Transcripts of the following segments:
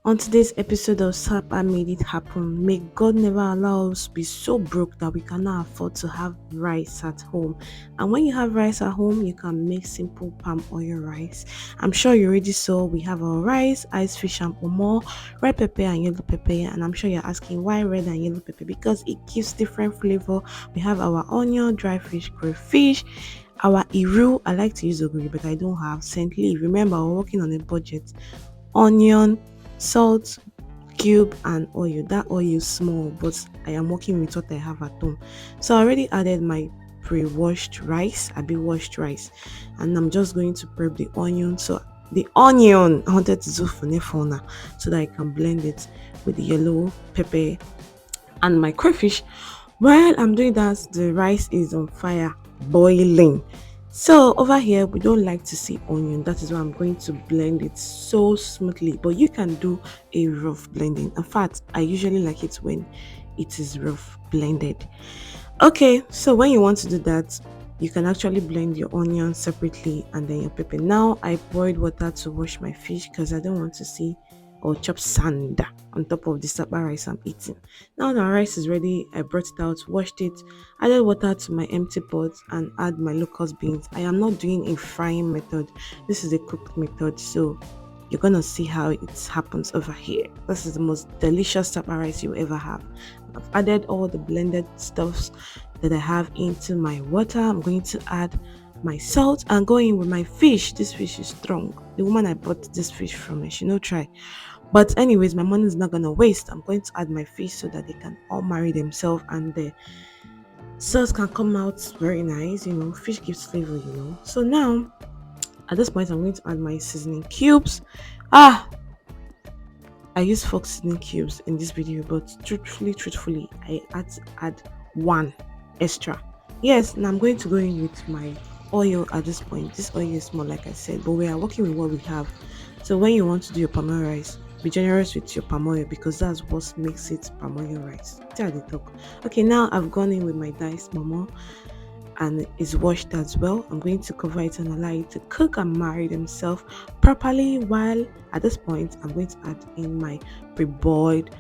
On today's episode of SAP, I Made It Happen. May God never allow us to be so broke that we cannot afford to have rice at home. And when you have rice at home, you can make simple palm oil rice. I'm sure you already saw we have our rice, ice fish and pomo, red pepper and yellow pepper. And I'm sure you're asking why red and yellow pepper because it gives different flavor. We have our onion, dry fish, crayfish, our iru. I like to use ogiri, but I don't have scent leaf. Remember, we're working on a budget. Onion, salt cube and oil. That oil is small, but I am working with what I have at home. So I already added my pre-washed rice, I be washed rice, and I'm just going to prep the onion. So the onion I wanted to do for now so that I can blend it with the yellow pepper and my crayfish. While I'm doing that, the rice is on fire, boiling. So over here, we don't like to see onion. That is why I'm going to blend it so smoothly. But you can do a rough blending. In fact, I usually like it when it is rough blended. Okay, so when you want to do that, you can actually blend your onion separately and then your pepper. Now I boiled water to wash my fish because I don't want to see or chop sand on top of the sapa rice I'm eating. Now the rice is ready, I brought it out, washed it, added water to my empty pot and add my locust beans. I am not doing a frying method. This is a cooked method, so you're gonna see how it happens over here. This is the most delicious sapa rice you ever have. I've added all the blended stuffs that I have into my water. I'm going to add my salt and go in with my fish. This fish is strong. The woman I bought this fish from, she no try. But anyways, my money is not gonna waste. I'm going to add my fish so that they can all marry themselves and the sauce can come out very nice. Fish gives flavor. So now at this point, I'm going to add my seasoning cubes. Ah, I use fox seasoning cubes in this video, but truthfully, I had to add one extra. Yes, now I'm going to go in with my oil at this point. This oil is small, like I said, but we are working with what we have. So when you want to do your palm oil rice, be generous with your palm oil because that's what makes it palm oil rice. Tell the talk. Okay, now I've gone in with my diced momo and is washed as well. I'm going to cover it and allow it to cook and marry themselves properly. While at this point, I'm going to add in my pre-boiled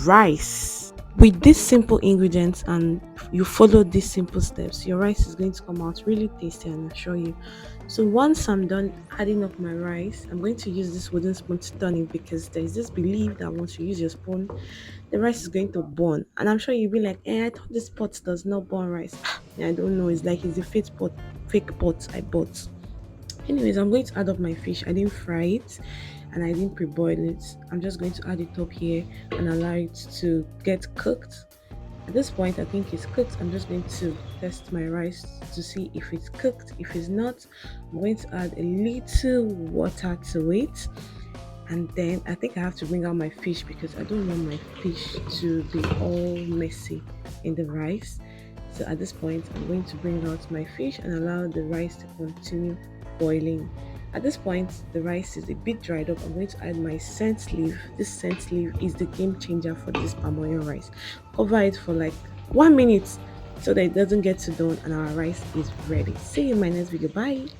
rice. With these simple ingredients and you follow these simple steps, your rice is going to come out really tasty and I'll show you. So once I'm done adding up my rice, I'm going to use this wooden spoon to turn it because there's this belief that once you use your spoon, the rice is going to burn. And I'm sure you'll be like, I thought this pot does not burn rice. I don't know. It's like it's a fake pot I bought. Anyways, I'm going to add up my fish. I didn't fry it and I didn't pre-boil it. I'm just going to add it up here and allow it to get cooked. At this point, I think it's cooked. I'm just going to test my rice to see if it's cooked. If it's not, I'm going to add a little water to it. And then I think I have to bring out my fish because I don't want my fish to be all messy in the rice. So at this point, I'm going to bring out my fish and allow the rice to continue boiling. At this point, the rice is a bit dried up. I'm going to add my scent leaf. This scent leaf is the game changer for this palm oil rice. Cover it for like 1 minute so that it doesn't get too done and our rice is ready. See you in my next video. Bye.